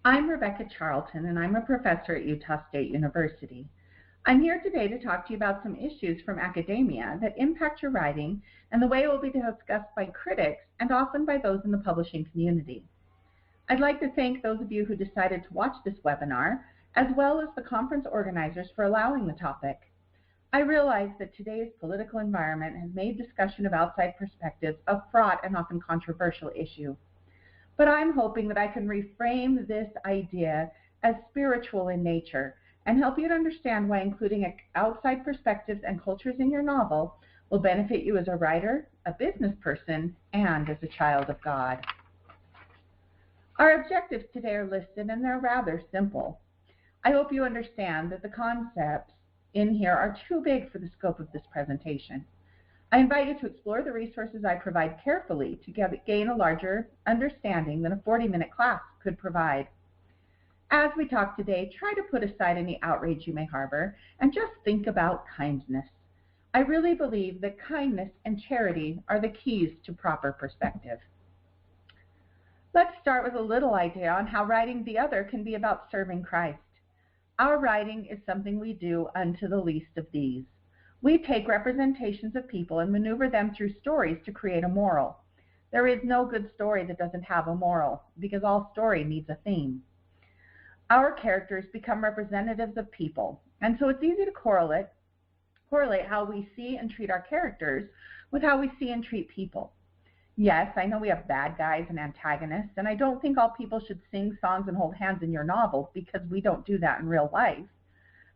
I'm Rebecca Charlton, and I'm a professor at Utah State University. I'm here today to talk to you about some issues from academia that impact your writing and the way it will be discussed by critics and often by those in the publishing community. I'd like to thank those of you who decided to watch this webinar, as well as the conference organizers for allowing the topic. I realize that today's political environment has made discussion of outside perspectives a fraught and often controversial issue. But I'm hoping that I can reframe this idea as spiritual in nature and help you to understand why including outside perspectives and cultures in your novel will benefit you as a writer, a business person, and as a child of God. Our objectives today are listed, and they're rather simple. I hope you understand that the concepts in here are too big for the scope of this presentation. I invite you to explore the resources I provide carefully to gain a larger understanding than a 40-minute class could provide. As we talk today, try to put aside any outrage you may harbor and just think about kindness. I really believe that kindness and charity are the keys to proper perspective. Let's start with a little idea on how writing the other can be about serving Christ. Our writing is something we do unto the least of these. We take representations of people and maneuver them through stories to create a moral. There is no good story that doesn't have a moral, because all story needs a theme. Our characters become representatives of people, and so it's easy to correlate how we see and treat our characters with how we see and treat people. Yes, I know we have bad guys and antagonists, and I don't think all people should sing songs and hold hands in your novel, because we don't do that in real life.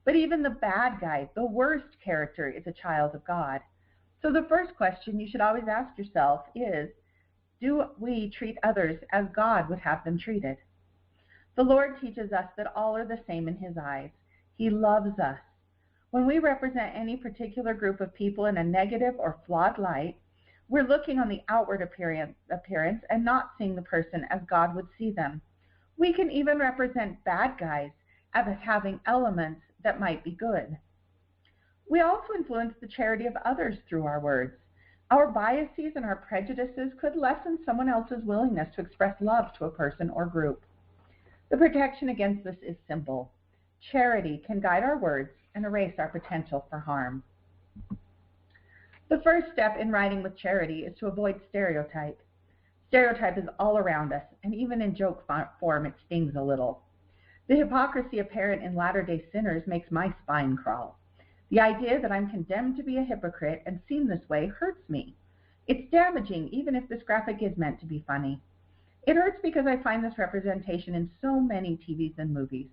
But even the bad guy, the worst character, is a child of God. So the first question you should always ask yourself is, do we treat others as God would have them treated? The Lord teaches us that all are the same in His eyes. He loves us. When we represent any particular group of people in a negative or flawed light, we're looking on the outward appearance and not seeing the person as God would see them. We can even represent bad guys as having elements that might be good. We also influence the charity of others through our words. Our biases and our prejudices could lessen someone else's willingness to express love to a person or group. The protection against this is simple. Charity can guide our words and erase our potential for harm. The first step in writing with charity is to avoid stereotype. Stereotype is all around us, and even in joke form it stings a little. The hypocrisy apparent in latter-day sinners makes my spine crawl. The idea that I'm condemned to be a hypocrite and seen this way hurts me. It's damaging, even if this graphic is meant to be funny. It hurts because I find this representation in so many TVs and movies.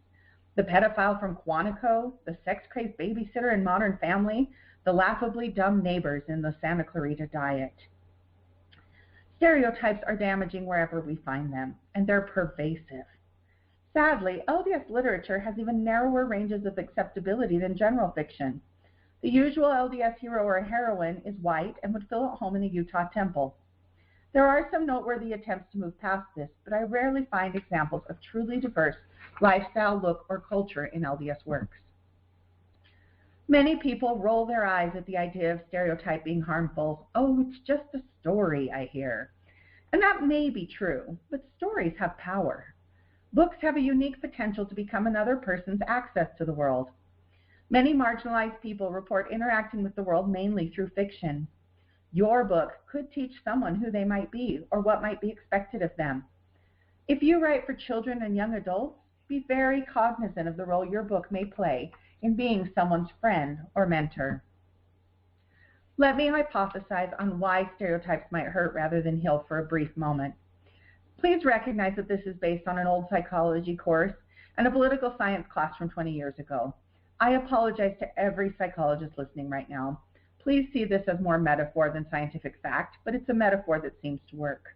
The pedophile from Quantico, the sex-crazed babysitter in Modern Family, the laughably dumb neighbors in the Santa Clarita Diet. Stereotypes are damaging wherever we find them, and they're pervasive. Sadly, LDS literature has even narrower ranges of acceptability than general fiction. The usual LDS hero or heroine is white and would feel at home in a Utah temple. There are some noteworthy attempts to move past this, but I rarely find examples of truly diverse lifestyle, look, or culture in LDS works. Many people roll their eyes at the idea of stereotype being harmful. Oh, it's just a story, I hear. And that may be true, but stories have power. Books have a unique potential to become another person's access to the world. Many marginalized people report interacting with the world mainly through fiction. Your book could teach someone who they might be or what might be expected of them. If you write for children and young adults, be very cognizant of the role your book may play in being someone's friend or mentor. Let me hypothesize on why stereotypes might hurt rather than heal for a brief moment. Please recognize that this is based on an old psychology course and a political science class from 20 years ago. I apologize to every psychologist listening right now. Please see this as more metaphor than scientific fact, but it's a metaphor that seems to work.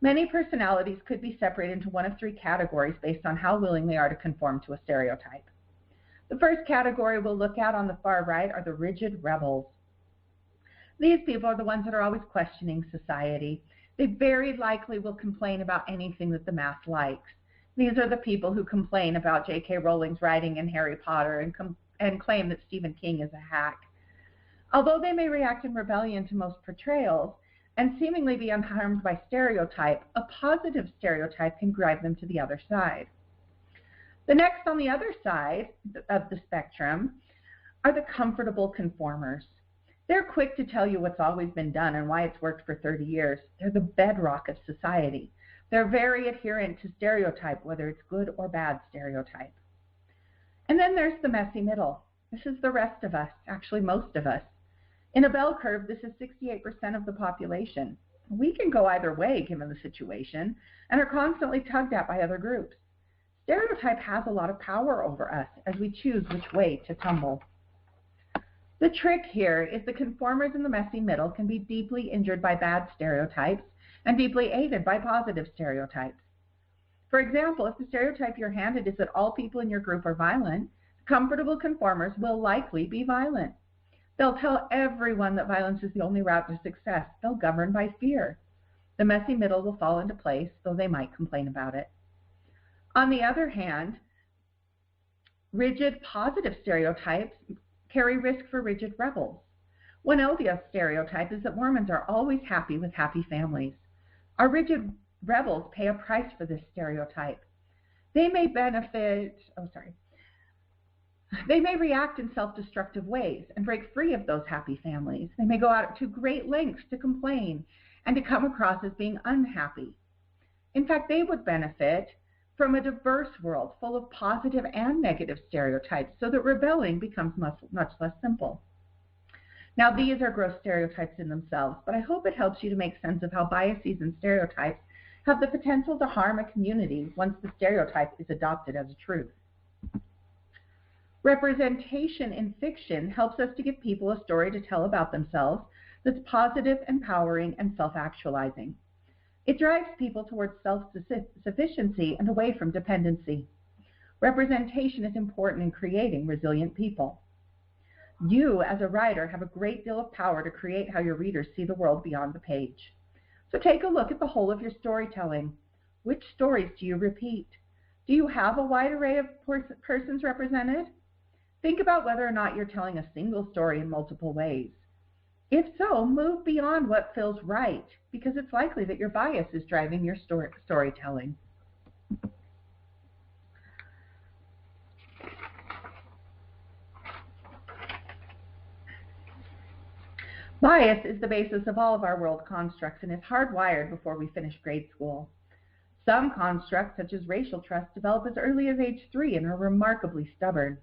Many personalities could be separated into one of three categories based on how willing they are to conform to a stereotype. The first category we'll look at on the far right are the rigid rebels. These people are the ones that are always questioning society. They very likely will complain about anything that the mass likes. These are the people who complain about J.K. Rowling's writing in Harry Potter and claim that Stephen King is a hack. Although they may react in rebellion to most portrayals, and seemingly be unharmed by stereotype, a positive stereotype can drive them to the other side. The next on the other side of the spectrum are the comfortable conformers. They're quick to tell you what's always been done and why it's worked for 30 years. They're the bedrock of society. They're very adherent to stereotype, whether it's good or bad stereotype. And then there's the messy middle. This is the rest of us, actually most of us. In a bell curve, this is 68% of the population. We can go either way given the situation and are constantly tugged at by other groups. Stereotype has a lot of power over us as we choose which way to tumble. The trick here is the conformers in the messy middle can be deeply injured by bad stereotypes and deeply aided by positive stereotypes. For example, if the stereotype you're handed is that all people in your group are violent, comfortable conformers will likely be violent. They'll tell everyone that violence is the only route to success. They'll govern by fear. The messy middle will fall into place, though they might complain about it. On the other hand, rigid positive stereotypes carry risk for rigid rebels. One LDS stereotype is that Mormons are always happy with happy families. Our rigid rebels pay a price for this stereotype. They may react in self-destructive ways and break free of those happy families. They may go out to great lengths to complain and to come across as being unhappy. In fact, they would benefit from a diverse world full of positive and negative stereotypes so that rebelling becomes much less simple. Now, these are gross stereotypes in themselves, but I hope it helps you to make sense of how biases and stereotypes have the potential to harm a community once the stereotype is adopted as a truth. Representation in fiction helps us to give people a story to tell about themselves that's positive, empowering, and self-actualizing. It drives people towards self-sufficiency and away from dependency. Representation is important in creating resilient people. You, as a writer, have a great deal of power to create how your readers see the world beyond the page. So take a look at the whole of your storytelling. Which stories do you repeat? Do you have a wide array of persons represented? Think about whether or not you're telling a single story in multiple ways. If so, move beyond what feels right, because it's likely that your bias is driving your storytelling. Bias is the basis of all of our world constructs and is hardwired before we finish grade school. Some constructs, such as racial trust, develop as early as age 3 and are remarkably stubborn.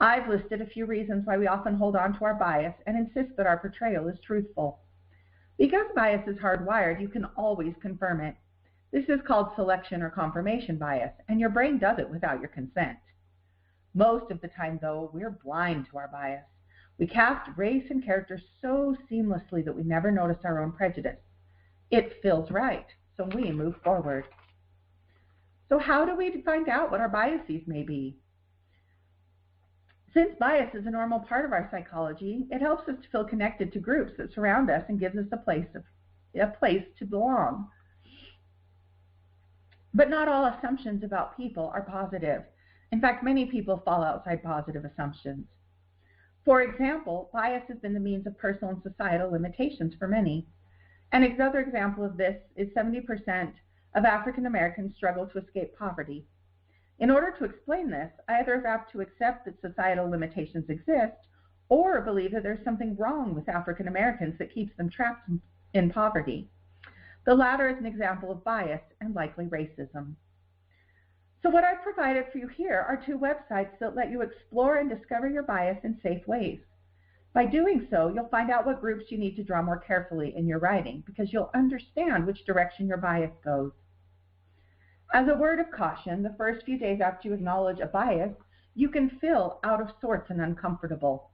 I've listed a few reasons why we often hold on to our bias and insist that our portrayal is truthful. Because bias is hardwired, you can always confirm it. This is called selection or confirmation bias, and your brain does it without your consent. Most of the time, though, we're blind to our bias. We cast race and character so seamlessly that we never notice our own prejudice. It feels right, so we move forward. So how do we find out what our biases may be? Since bias is a normal part of our psychology, it helps us to feel connected to groups that surround us and gives us a place to belong. But not all assumptions about people are positive. In fact, many people fall outside positive assumptions. For example, bias has been the means of personal and societal limitations for many. Another example of this is 70% of African Americans struggle to escape poverty. In order to explain this, I either have to accept that societal limitations exist or believe that there's something wrong with African Americans that keeps them trapped in poverty. The latter is an example of bias and likely racism. So what I've provided for you here are 2 websites that let you explore and discover your bias in safe ways. By doing so, you'll find out what groups you need to draw more carefully in your writing because you'll understand which direction your bias goes. As a word of caution, the first few days after you acknowledge a bias, you can feel out of sorts and uncomfortable.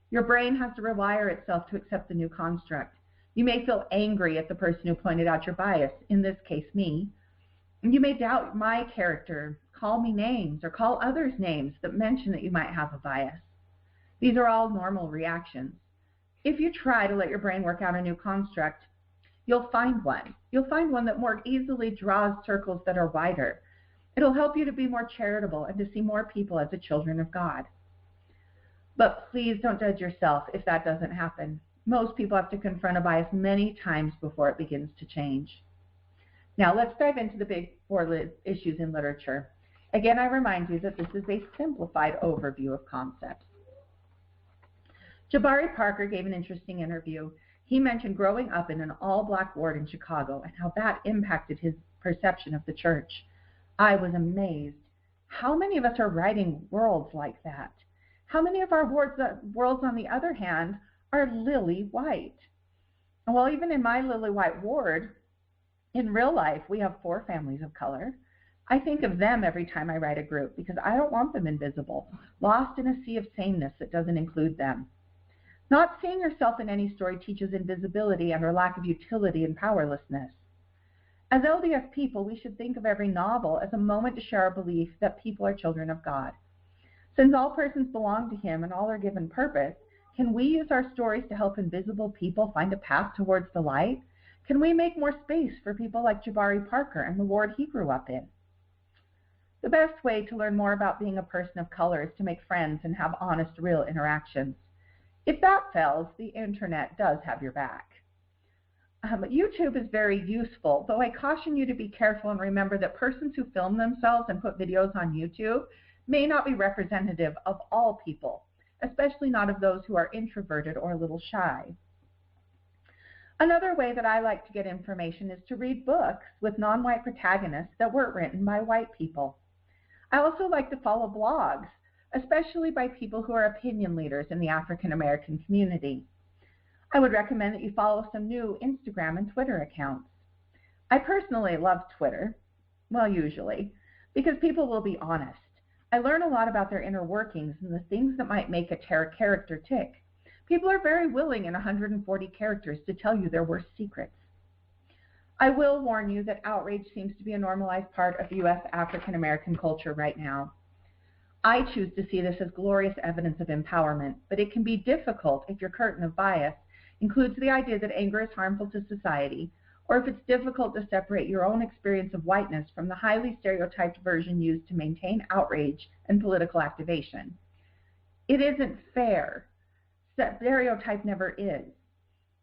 Your brain has to rewire itself to accept the new construct. You may feel angry at the person who pointed out your bias, in this case me. You may doubt my character, call me names, or call others names that mention that you might have a bias. These are all normal reactions. If you try to let your brain work out a new construct, you'll find one. You'll find one that more easily draws circles that are wider. It'll help you to be more charitable and to see more people as the children of God. But please don't judge yourself if that doesn't happen. Most people have to confront a bias many times before it begins to change. Now let's dive into the big four issues in literature. Again, I remind you that this is a simplified overview of concepts. Jabari Parker gave an interesting interview. He mentioned growing up in an all-black ward in Chicago and how that impacted his perception of the church. I was amazed. How many of us are writing worlds like that? How many of our worlds, on the other hand, are lily white? Well, even in my lily white ward, in real life, we have 4 families of color. I think of them every time I write a group because I don't want them invisible, lost in a sea of sameness that doesn't include them. Not seeing yourself in any story teaches invisibility and our lack of utility and powerlessness. As LDS people, we should think of every novel as a moment to share our belief that people are children of God. Since all persons belong to Him and all are given purpose, can we use our stories to help invisible people find a path towards the light? Can we make more space for people like Jabari Parker and the ward he grew up in? The best way to learn more about being a person of color is to make friends and have honest, real interactions. If that fails, the internet does have your back. YouTube is very useful, though I caution you to be careful and remember that persons who film themselves and put videos on YouTube may not be representative of all people, especially not of those who are introverted or a little shy. Another way that I like to get information is to read books with non-white protagonists that weren't written by white people. I also like to follow blogs, especially by people who are opinion leaders in the African American community. I would recommend that you follow some new Instagram and Twitter accounts. I personally love Twitter, well, usually, because people will be honest. I learn a lot about their inner workings and the things that might make a character tick. People are very willing in 140 characters to tell you their worst secrets. I will warn you that outrage seems to be a normalized part of U.S. African American culture right now. I choose to see this as glorious evidence of empowerment, but it can be difficult if your curtain of bias includes the idea that anger is harmful to society, or if it's difficult to separate your own experience of whiteness from the highly stereotyped version used to maintain outrage and political activation. It isn't fair. Stereotype never is.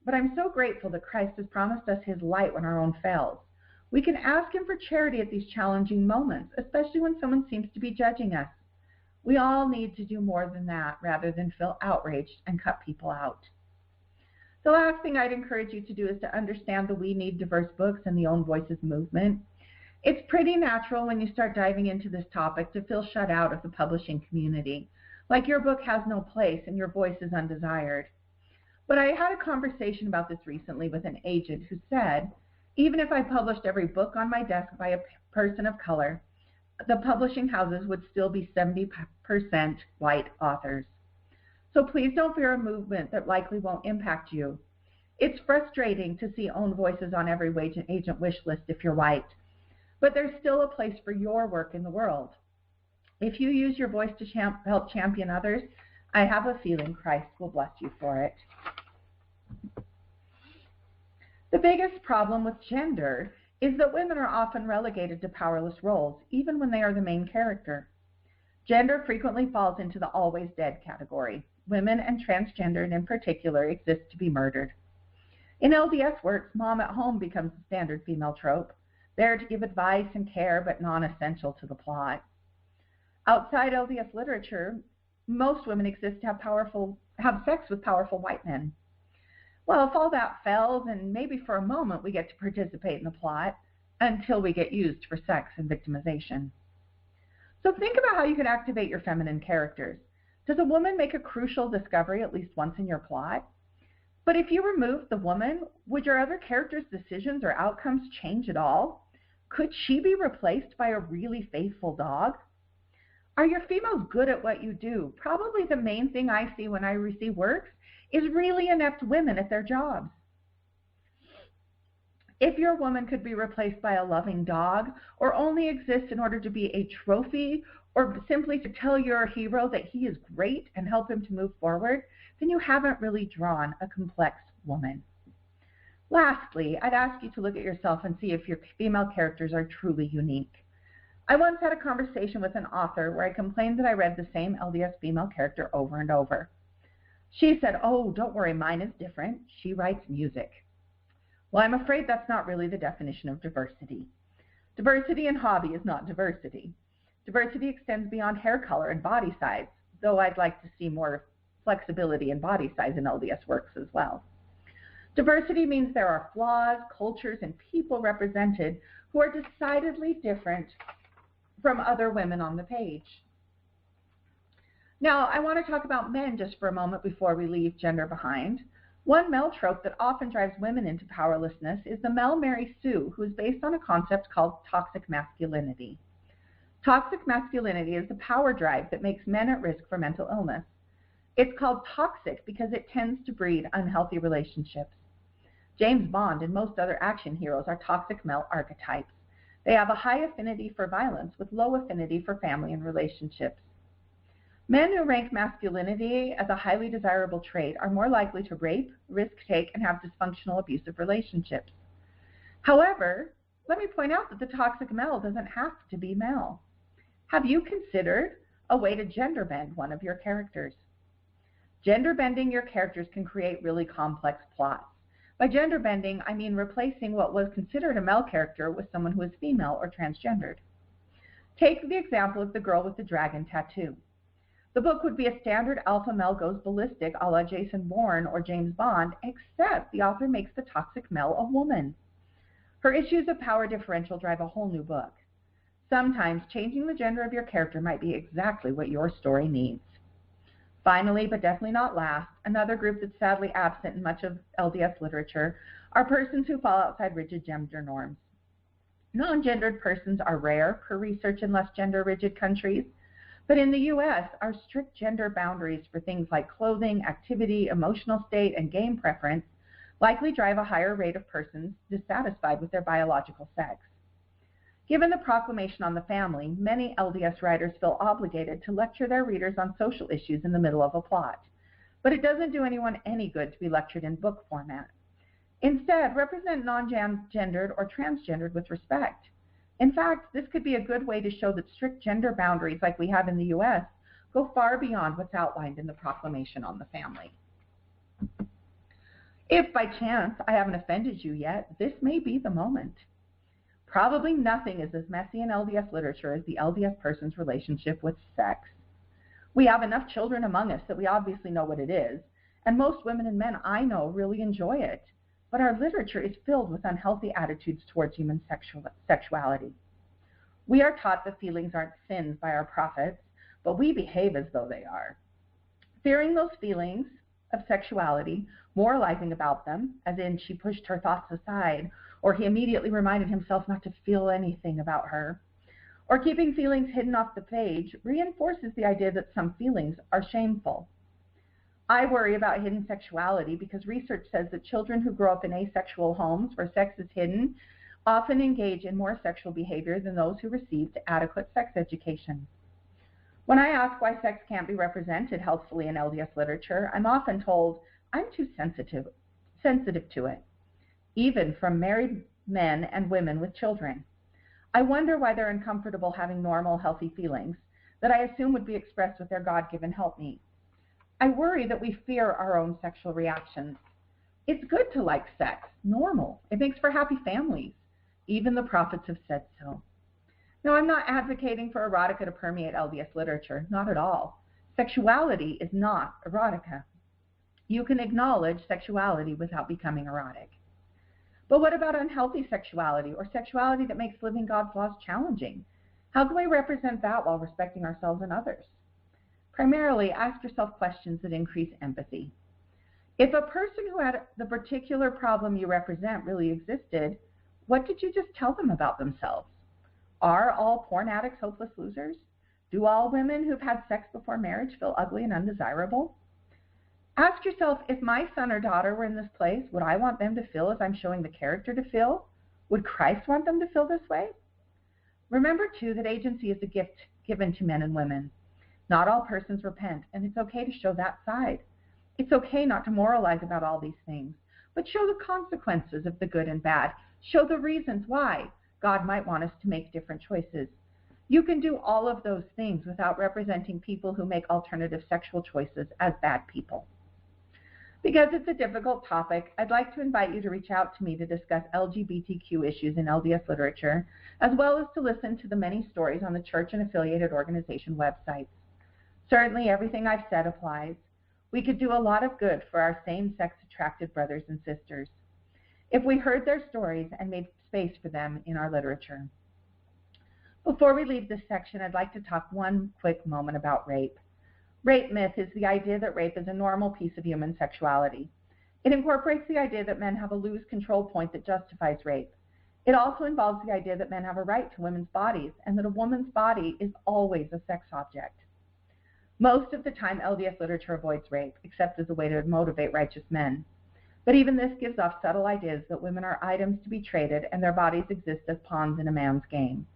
But I'm so grateful that Christ has promised us His light when our own fails. We can ask Him for charity at these challenging moments, especially when someone seems to be judging us. We all need to do more than that rather than feel outraged and cut people out. The last thing I'd encourage you to do is to understand the We Need Diverse Books and the Own Voices movement. It's pretty natural when you start diving into this topic to feel shut out of the publishing community, like your book has no place and your voice is undesired. But I had a conversation about this recently with an agent who said, even if I published every book on my desk by a person of color, the publishing houses would still be 70% white authors. So please don't fear a movement that likely won't impact you. It's frustrating to see own voices on every agent wish list if you're white, but there's still a place for your work in the world. If you use your voice to help champion others, I have a feeling Christ will bless you for it. The biggest problem with gender is that women are often relegated to powerless roles, even when they are the main character. Gender frequently falls into the always dead category. Women and transgendered in particular exist to be murdered. In LDS works, mom at home becomes the standard female trope, there to give advice and care but non-essential to the plot. Outside LDS literature, most women exist to have sex with powerful white men. Well, if all that fails, and maybe for a moment we get to participate in the plot until we get used for sex and victimization. So think about how you could activate your feminine characters. Does a woman make a crucial discovery at least once in your plot? But if you remove the woman, would your other characters' decisions or outcomes change at all? Could she be replaced by a really faithful dog? Are your females good at what you do? Probably the main thing I see when I receive works is really inept women at their jobs. If your woman could be replaced by a loving dog, or only exists in order to be a trophy, or simply to tell your hero that he is great and help him to move forward, then you haven't really drawn a complex woman. Lastly, I'd ask you to look at yourself and see if your female characters are truly unique. I once had a conversation with an author where I complained that I read the same LDS female character over and over. She said, "Oh, don't worry, mine is different. She writes music." Well, I'm afraid that's not really the definition of diversity. Diversity in hobby is not diversity. Diversity extends beyond hair color and body size, though I'd like to see more flexibility in body size in LDS works as well. Diversity means there are flaws, cultures, and people represented who are decidedly different from other women on the page. Now, I want to talk about men just for a moment before we leave gender behind. One male trope that often drives women into powerlessness is the Mel Mary Sue, who is based on a concept called toxic masculinity. Toxic masculinity is the power drive that makes men at risk for mental illness. It's called toxic because it tends to breed unhealthy relationships. James Bond and most other action heroes are toxic male archetypes. They have a high affinity for violence with low affinity for family and relationships. Men who rank masculinity as a highly desirable trait are more likely to rape, risk-take, and have dysfunctional abusive relationships. However, let me point out that the toxic male doesn't have to be male. Have you considered a way to gender bend one of your characters? Gender bending your characters can create really complex plots. By gender bending, I mean replacing what was considered a male character with someone who is female or transgendered. Take the example of the girl with the dragon tattoo. The book would be a standard alpha male goes ballistic a la Jason Bourne or James Bond, except the author makes the toxic male a woman. Her issues of power differential drive a whole new book. Sometimes changing the gender of your character might be exactly what your story needs. Finally, but definitely not last, another group that's sadly absent in much of LDS literature are persons who fall outside rigid gender norms. Non-gendered persons are rare per research in less gender-rigid countries, but in the U.S., our strict gender boundaries for things like clothing, activity, emotional state, and game preference likely drive a higher rate of persons dissatisfied with their biological sex. Given the proclamation on the family, many LDS writers feel obligated to lecture their readers on social issues in the middle of a plot. But it doesn't do anyone any good to be lectured in book format. Instead, represent non-gendered or transgendered with respect. In fact, this could be a good way to show that strict gender boundaries like we have in the U.S. go far beyond what's outlined in the proclamation on the family. If by chance I haven't offended you yet, this may be the moment. Probably nothing is as messy in LDS literature as the LDS person's relationship with sex. We have enough children among us that we obviously know what it is, and most women and men I know really enjoy it. But our literature is filled with unhealthy attitudes towards human sexuality. We are taught that feelings aren't sins by our prophets, but we behave as though they are. Fearing those feelings of sexuality, moralizing about them, as in she pushed her thoughts aside, or he immediately reminded himself not to feel anything about her, or keeping feelings hidden off the page, reinforces the idea that some feelings are shameful. I worry about hidden sexuality because research says that children who grow up in asexual homes where sex is hidden often engage in more sexual behavior than those who received adequate sex education. When I ask why sex can't be represented healthfully in LDS literature, I'm often told I'm too sensitive to it, even from married men and women with children. I wonder why they're uncomfortable having normal, healthy feelings that I assume would be expressed with their God-given helpmeet. I worry that we fear our own sexual reactions. It's good to like sex, normal. It makes for happy families. Even the prophets have said so. Now, I'm not advocating for erotica to permeate LDS literature, not at all. Sexuality is not erotica. You can acknowledge sexuality without becoming erotic. But what about unhealthy sexuality or sexuality that makes living God's laws challenging? How can we represent that while respecting ourselves and others? Primarily, ask yourself questions that increase empathy. If a person who had the particular problem you represent really existed, what did you just tell them about themselves? Are all porn addicts hopeless losers? Do all women who've had sex before marriage feel ugly and undesirable? Ask yourself, if my son or daughter were in this place, would I want them to feel as I'm showing the character to feel? Would Christ want them to feel this way? Remember, too, that agency is a gift given to men and women. Not all persons repent, and it's okay to show that side. It's okay not to moralize about all these things, but show the consequences of the good and bad. Show the reasons why God might want us to make different choices. You can do all of those things without representing people who make alternative sexual choices as bad people. Because it's a difficult topic, I'd like to invite you to reach out to me to discuss LGBTQ issues in LDS literature, as well as to listen to the many stories on the church and affiliated organization websites. Certainly everything I've said applies. We could do a lot of good for our same-sex attracted brothers and sisters if we heard their stories and made space for them in our literature. Before we leave this section, I'd like to talk one quick moment about rape. Rape myth is the idea that rape is a normal piece of human sexuality. It incorporates the idea that men have a loose control point that justifies rape. It also involves the idea that men have a right to women's bodies and that a woman's body is always a sex object. Most of the time, LDS literature avoids rape, except as a way to motivate righteous men. But even this gives off subtle ideas that women are items to be traded and their bodies exist as pawns in a man's game.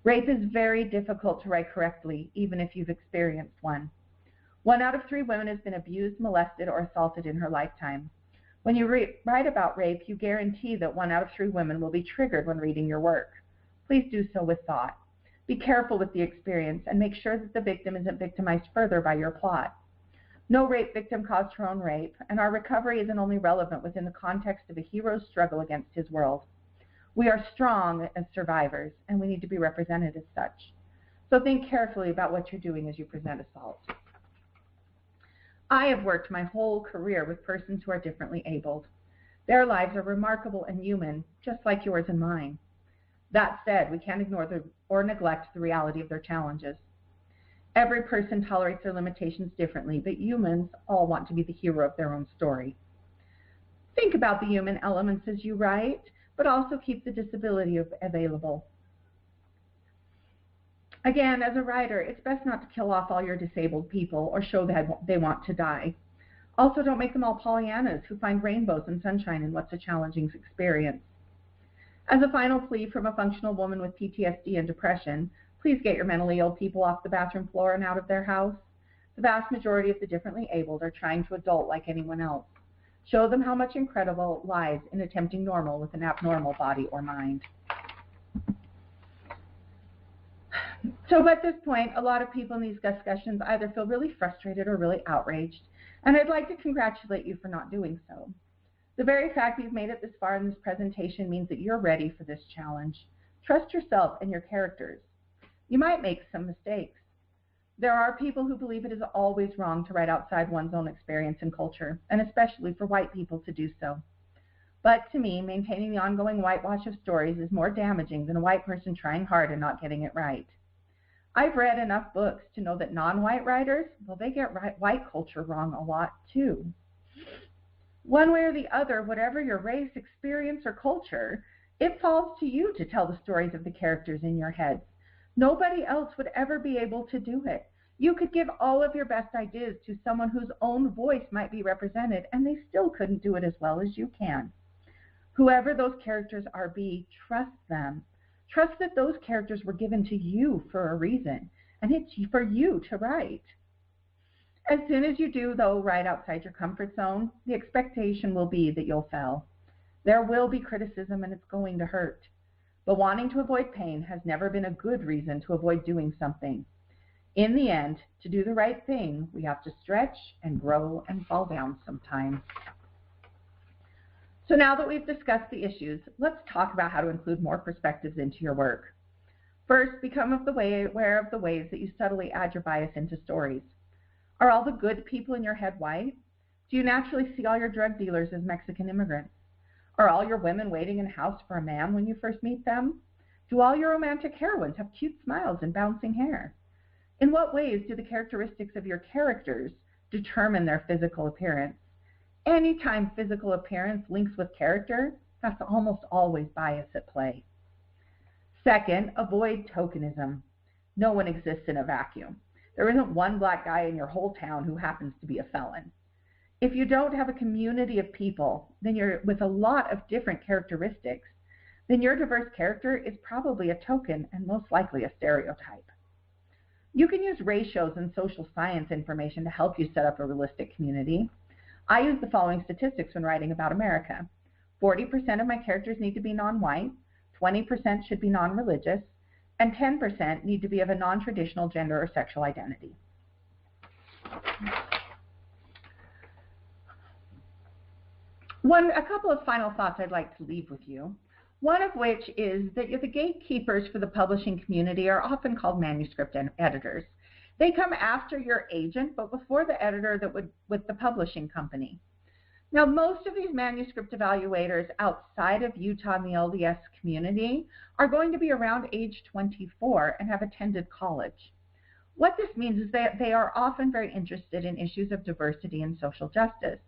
Rape is very difficult to write correctly, even if you've experienced one. 1 out of 3 women has been abused, molested, or assaulted in her lifetime. When you write about rape, you guarantee that 1 out of 3 women will be triggered when reading your work. Please do so with thought. Be careful with the experience and make sure that the victim isn't victimized further by your plot. No rape victim caused her own rape, and our recovery isn't only relevant within the context of a hero's struggle against his world. We are strong as survivors, and we need to be represented as such. So think carefully about what you're doing as you present assault. I have worked my whole career with persons who are differently abled. Their lives are remarkable and human, just like yours and mine. That said, we can't ignore or neglect the reality of their challenges. Every person tolerates their limitations differently, but humans all want to be the hero of their own story. Think about the human elements as you write, but also keep the disability available. Again, as a writer, it's best not to kill off all your disabled people or show that they want to die. Also, don't make them all Pollyannas who find rainbows and sunshine in what's a challenging experience. As a final plea from a functional woman with PTSD and depression, please get your mentally ill people off the bathroom floor and out of their house. The vast majority of the differently abled are trying to adult like anyone else. Show them how much incredible lies in attempting normal with an abnormal body or mind. So at this point, a lot of people in these discussions either feel really frustrated or really outraged, and I'd like to congratulate you for not doing so. The very fact that you've made it this far in this presentation means that you're ready for this challenge. Trust yourself and your characters. You might make some mistakes. There are people who believe it is always wrong to write outside one's own experience and culture, and especially for white people to do so. But to me, maintaining the ongoing whitewash of stories is more damaging than a white person trying hard and not getting it right. I've read enough books to know that non-white writers, well, they get white culture wrong a lot too. One way or the other, whatever your race, experience, or culture, it falls to you to tell the stories of the characters in your heads. Nobody else would ever be able to do it. You could give all of your best ideas to someone whose own voice might be represented, and they still couldn't do it as well as you can. Whoever those characters are, trust them. Trust that those characters were given to you for a reason, and it's for you to write. As soon as you do, though, write outside your comfort zone, the expectation will be that you'll fail. There will be criticism, and it's going to hurt. But wanting to avoid pain has never been a good reason to avoid doing something. In the end, to do the right thing, we have to stretch and grow and fall down sometimes. So now that we've discussed the issues, let's talk about how to include more perspectives into your work. First, become aware of the ways that you subtly add your bias into stories. Are all the good people in your head white? Do you naturally see all your drug dealers as Mexican immigrants? Are all your women waiting in a house for a man when you first meet them? Do all your romantic heroines have cute smiles and bouncing hair? In what ways do the characteristics of your characters determine their physical appearance? Anytime physical appearance links with character, that's almost always bias at play. Second, avoid tokenism. No one exists in a vacuum. There isn't one black guy in your whole town who happens to be a felon. If you don't have a community of people, then you're with a lot of different characteristics, then your diverse character is probably a token and most likely a stereotype. You can use ratios and social science information to help you set up a realistic community. I use the following statistics when writing about America. 40% of my characters need to be non-white, 20% should be non-religious, and 10% need to be of a non-traditional gender or sexual identity. A couple of final thoughts I'd like to leave with you. One of which is that the gatekeepers for the publishing community are often called manuscript editors. They come after your agent, but before the editor with the publishing company. Now, most of these manuscript evaluators outside of Utah and the LDS community are going to be around age 24 and have attended college. What this means is that they are often very interested in issues of diversity and social justice.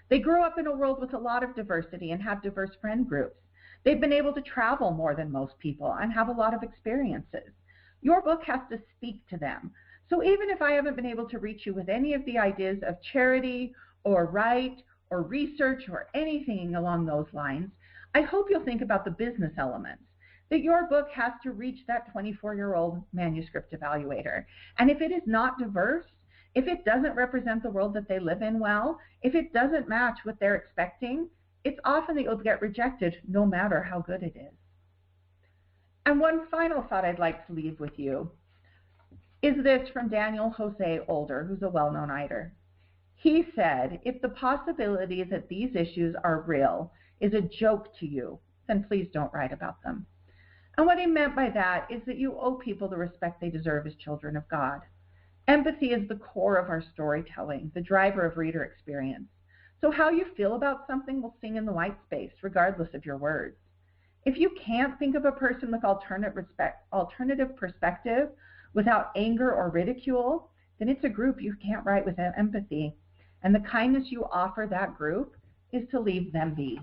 They grew up in a world with a lot of diversity and have diverse friend groups. They've been able to travel more than most people and have a lot of experiences. Your book has to speak to them. So even if I haven't been able to reach you with any of the ideas of charity or right or research or anything along those lines, I hope you'll think about the business elements, that your book has to reach that 24-year-old manuscript evaluator. And if it is not diverse, if it doesn't represent the world that they live in well, if it doesn't match what they're expecting, it's often that you'll get rejected no matter how good it is. And one final thought I'd like to leave with you is this from Daniel Jose Older, who's a well-known writer. He said, if the possibility that these issues are real is a joke to you, then please don't write about them. And what he meant by that is that you owe people the respect they deserve as children of God. Empathy is the core of our storytelling, the driver of reader experience. So how you feel about something will sing in the white space, regardless of your words. If you can't think of a person with alternative perspective without anger or ridicule, then it's a group you can't write with empathy. And the kindness you offer that group is to leave them be.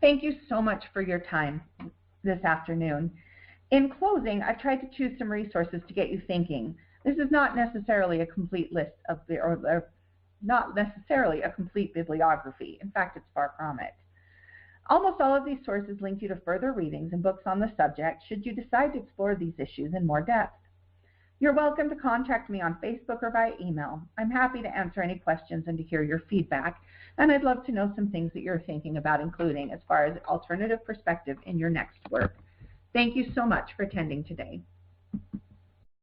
Thank you so much for your time this afternoon. In closing, I've tried to choose some resources to get you thinking. This is not necessarily a complete list of not necessarily a complete bibliography. In fact, it's far from it. Almost all of these sources link you to further readings and books on the subject should you decide to explore these issues in more depth. You're welcome to contact me on Facebook or via email. I'm happy to answer any questions and to hear your feedback, and I'd love to know some things that you're thinking about including as far as alternative perspective in your next work. Thank you so much for attending today.